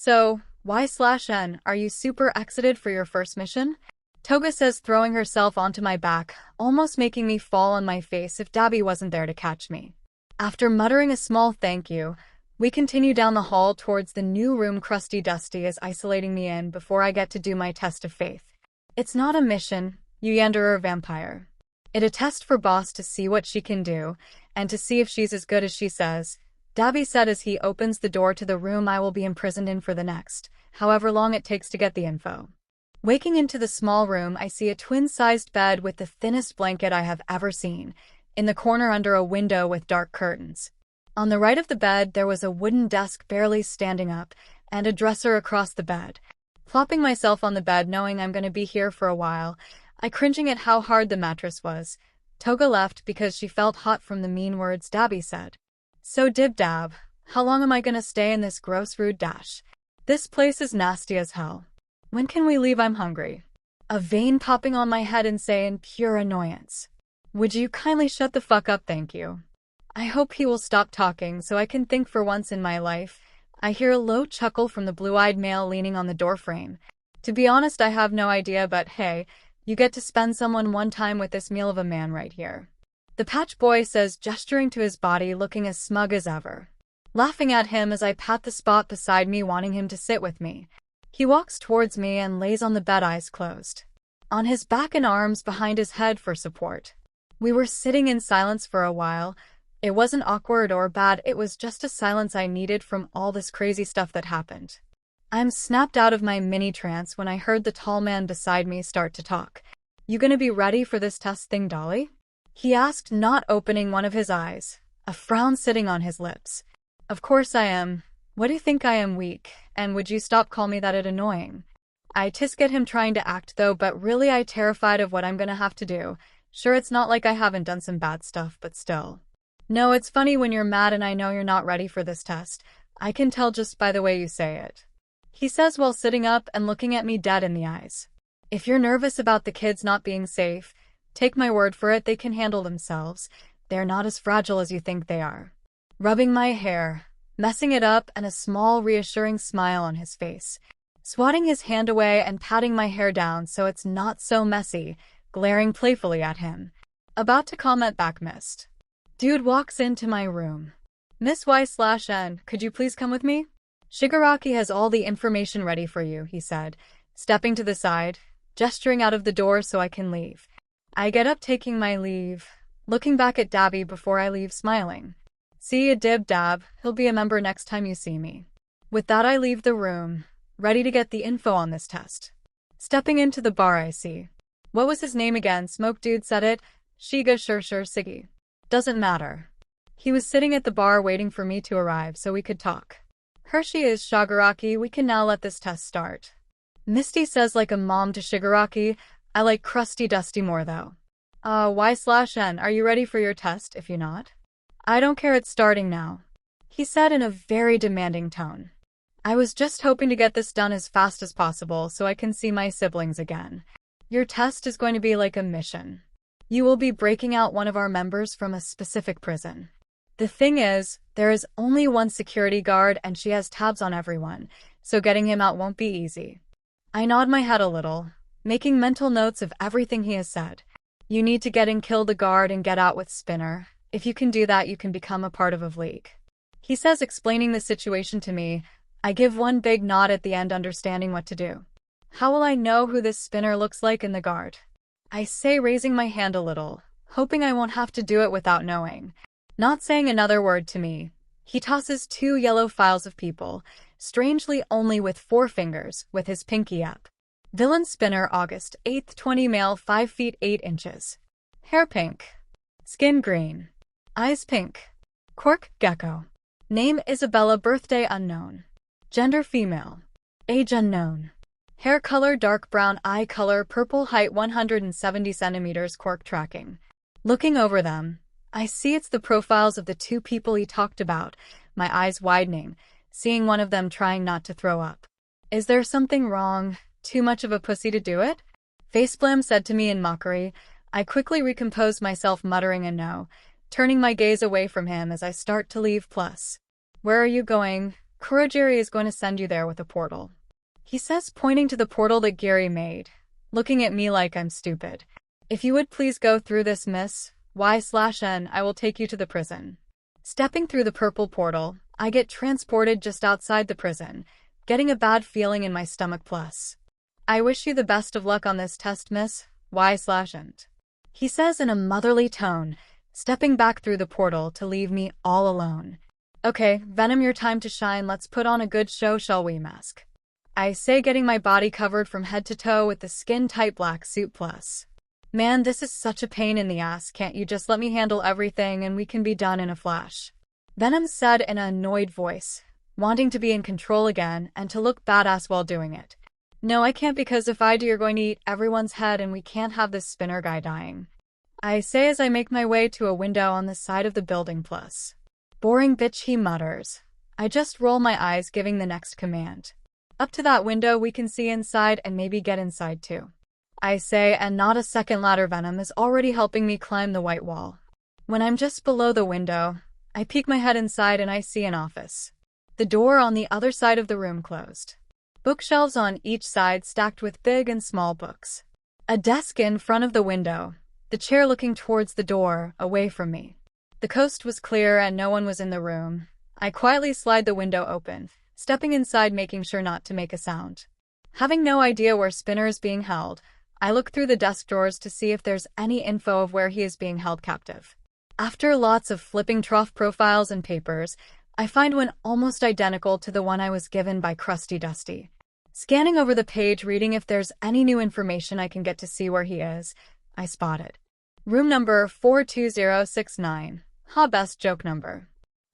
So, Y/N, are you super excited for your first mission? Toga says, throwing herself onto my back, almost making me fall on my face if Dabi wasn't there to catch me. After muttering a small thank you, we continue down the hall towards the new room. Crusty Dusty is isolating me in before I get to do my test of faith. It's not a mission, you Yanderer vampire. It's a test for boss to see what she can do, and to see if she's as good as she says, Dabi said as he opens the door to the room I will be imprisoned in for the next, however long it takes to get the info. Waking into the small room, I see a twin-sized bed with the thinnest blanket I have ever seen, in the corner under a window with dark curtains. On the right of the bed, there was a wooden desk barely standing up, and a dresser across the bed. Plopping myself on the bed knowing I'm gonna be here for a while, I cringing at how hard the mattress was. Toga left because she felt hot from the mean words Dabi said. So dib-dab, how long am I gonna stay in this gross rude dash? This place is nasty as hell. When can we leave? I'm hungry. A vein popping on my head and say in pure annoyance. Would you kindly shut the fuck up, thank you. I hope he will stop talking so I can think for once in my life. I hear a low chuckle from the blue-eyed male leaning on the doorframe. To be honest, I have no idea, but hey, you get to spend someone one time with this meal of a man right here. The patch boy says, gesturing to his body, looking as smug as ever. Laughing at him as I pat the spot beside me, wanting him to sit with me. He walks towards me and lays on the bed, eyes closed. On his back and arms behind his head for support. We were sitting in silence for a while. It wasn't awkward or bad, it was just a silence I needed from all this crazy stuff that happened. I'm snapped out of my mini-trance when I heard the tall man beside me start to talk. You gonna be ready for this test thing, Dolly? He asked, not opening one of his eyes, a frown sitting on his lips. Of course I am. What do you think, I am weak, and would you stop call me that? It annoying. I tisk at him trying to act though, but really I terrified of what I'm gonna have to do. Sure, it's not like I haven't done some bad stuff, but still. No, it's funny when you're mad and I know you're not ready for this test. I can tell just by the way you say it. He says while sitting up and looking at me dead in the eyes. If you're nervous about the kids not being safe, take my word for it, they can handle themselves. They're not as fragile as you think they are. Rubbing my hair, messing it up, and a small reassuring smile on his face. Swatting his hand away and patting my hair down so it's not so messy, glaring playfully at him. About to comment back, missed. Dude walks into my room. Miss Y/N, could you please come with me? Shigaraki has all the information ready for you, he said, stepping to the side, gesturing out of the door so I can leave. I get up taking my leave, looking back at Dabi before I leave, smiling. See ya, dib-dab, he'll be a member next time you see me. With that I leave the room, ready to get the info on this test. Stepping into the bar I see. What was his name again? Smoke Dude said it. Shiga, sure, Siggy. Doesn't matter. He was sitting at the bar waiting for me to arrive so we could talk. Hershey is Shigaraki, we can now let this test start. Misty says like a mom to Shigaraki. I like Crusty Dusty more though. Y/N, are you ready for your test? If you're not, I don't care, it's starting now. He said in a very demanding tone. I was just hoping to get this done as fast as possible so I can see my siblings again. Your test is going to be like a mission. You will be breaking out one of our members from a specific prison. The thing is, there is only one security guard and she has tabs on everyone, so getting him out won't be easy. I nod my head a little, making mental notes of everything he has said. You need to get in, kill the guard, and get out with Spinner. If you can do that, you can become a part of League. He says, explaining the situation to me. I give one big nod at the end, understanding what to do. How will I know who this Spinner looks like in the guard? I say, raising my hand a little, hoping I won't have to do it without knowing. Not saying another word to me, he tosses 2 yellow files of people, strangely only with 4 fingers, with his pinky up. Villain Spinner, August 8th, 20, male, 5 feet 8 inches. Hair pink. Skin green. Eyes pink. Quirk, gecko. Name Isabella, birthday unknown. Gender female. Age unknown. Hair color dark brown, eye color purple, height 170 centimeters, quirk tracking. Looking over them, I see it's the profiles of the 2 people he talked about, my eyes widening, seeing one of them trying not to throw up. Is there something wrong? Too much of a pussy to do it? Facepalm said to me in mockery. I quickly recompose myself, muttering a no, turning my gaze away from him as I start to leave. Plus, where are you going? Kurogiri is going to send you there with a portal. He says, pointing to the portal that Gary made, looking at me like I'm stupid. If you would please go through this, miss, Y/N, I will take you to the prison. Stepping through the purple portal, I get transported just outside the prison, getting a bad feeling in my stomach plus. I wish you the best of luck on this test, miss, Y/N. He says in a motherly tone, stepping back through the portal to leave me all alone. Okay, Venom, your time to shine, let's put on a good show, shall we, mask? I say, getting my body covered from head to toe with the skin-tight black suit plus. Man, this is such a pain in the ass, can't you just let me handle everything and we can be done in a flash? Venom said in an annoyed voice, wanting to be in control again and to look badass while doing it. No, I can't, because if I do, you're going to eat everyone's head and we can't have this spinner guy dying. I say as I make my way to a window on the side of the building plus. Boring bitch, he mutters. I just roll my eyes, giving the next command. Up to that window, we can see inside and maybe get inside too. I say, and not a second later, Venom is already helping me climb the white wall. When I'm just below the window, I peek my head inside and I see an office. The door on the other side of the room closed. Bookshelves on each side stacked with big and small books. A desk in front of the window, the chair looking towards the door, away from me. The coast was clear and no one was in the room. I quietly slide the window open, stepping inside, making sure not to make a sound. Having no idea where Spinner is being held, I look through the desk drawers to see if there's any info of where he is being held captive. After lots of flipping trough profiles and papers, I find one almost identical to the one I was given by Krusty Dusty. Scanning over the page, reading if there's any new information I can get to see where he is, I spot it. Room number 42069. Ha, best joke number.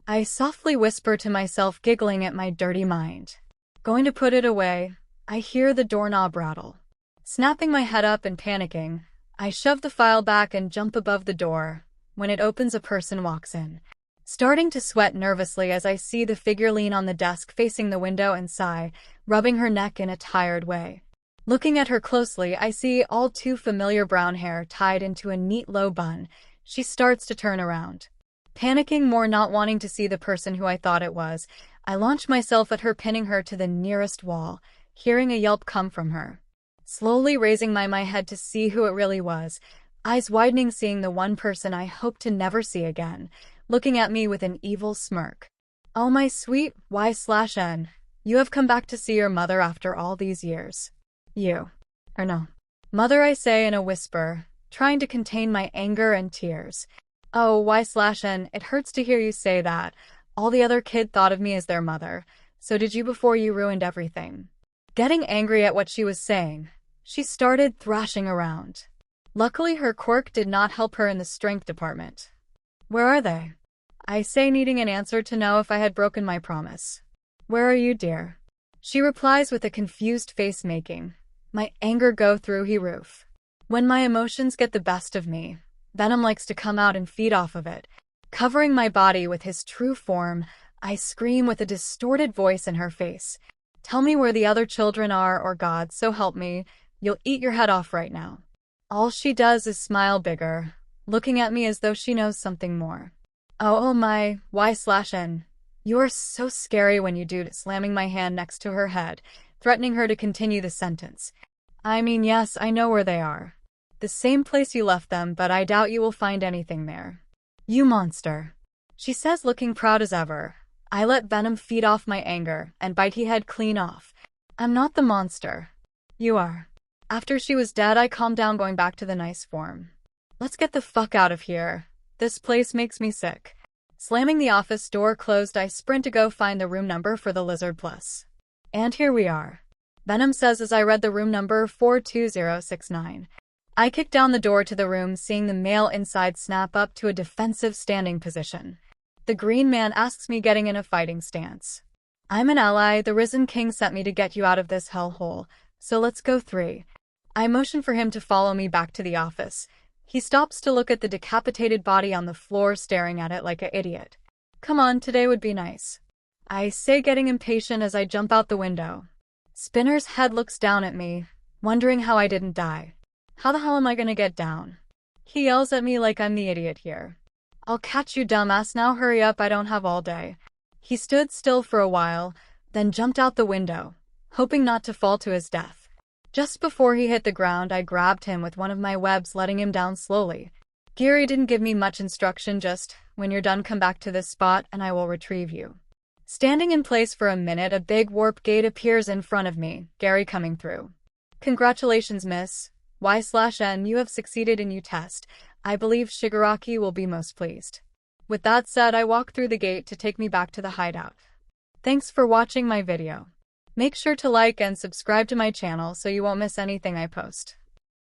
I softly whisper to myself, giggling at my dirty mind. Going to put it away, I hear the doorknob rattle. Snapping my head up and panicking, I shove the file back and jump above the door. When it opens, a person walks in. Starting to sweat nervously as I see the figure lean on the desk facing the window and sigh, rubbing her neck in a tired way. Looking at her closely, I see all too familiar brown hair tied into a neat low bun. She starts to turn around. Panicking more, not wanting to see the person who I thought it was, I launch myself at her, pinning her to the nearest wall, hearing a yelp come from her. Slowly raising my head to see who it really was, eyes widening, seeing the one person I hope to never see again, looking at me with an evil smirk. Oh, my sweet Y/N, you have come back to see your mother after all these years. You. Or no. Mother, I say in a whisper, trying to contain my anger and tears. Oh, Y/N, it hurts to hear you say that. All the other kid thought of me as their mother. So did you before you ruined everything. Getting angry at what she was saying, she started thrashing around. Luckily, her quirk did not help her in the strength department. Where are they? I say, needing an answer to know if I had broken my promise. Where are you, dear? She replies with a confused face, making my anger go through the roof. When my emotions get the best of me, Venom likes to come out and feed off of it. Covering my body with his true form, I scream with a distorted voice in her face. Tell me where the other children are, or God, so help me, you'll eat your head off right now. All she does is smile bigger, looking at me as though she knows something more. Oh my, Y/N. You're so scary when you do it, slamming my hand next to her head, threatening her to continue the sentence. I mean, yes, I know where they are. The same place you left them, but I doubt you will find anything there. You monster. She says, looking proud as ever. I let Venom feed off my anger and bite his head clean off. I'm not the monster. You are. After she was dead, I calmed down, going back to the nice form. Let's get the fuck out of here. This place makes me sick. Slamming the office door closed, I sprint to go find the room number for the Lizard Plus. And here we are. Venom says as I read the room number 42069. I kick down the door to the room, seeing the male inside snap up to a defensive standing position. The green man asks me, getting in a fighting stance. I'm an ally. The Risen King sent me to get you out of this hellhole, so let's go 3. I motion for him to follow me back to the office. He stops to look at the decapitated body on the floor, staring at it like an idiot. Come on, today would be nice. I say, getting impatient as I jump out the window. Spinner's head looks down at me, wondering how I didn't die. How the hell am I gonna get down? He yells at me like I'm the idiot here. I'll catch you, dumbass, now hurry up, I don't have all day. He stood still for a while, then jumped out the window, hoping not to fall to his death. Just before he hit the ground, I grabbed him with one of my webs, letting him down slowly. Gary didn't give me much instruction, just, when you're done, come back to this spot and I will retrieve you. Standing in place for a minute, a big warp gate appears in front of me, Gary coming through. Congratulations, Miss Y/N, you have succeeded in your test. I believe Shigaraki will be most pleased. With that said, I walk through the gate to take me back to the hideout. Thanks for watching my video. Make sure to like and subscribe to my channel so you won't miss anything I post.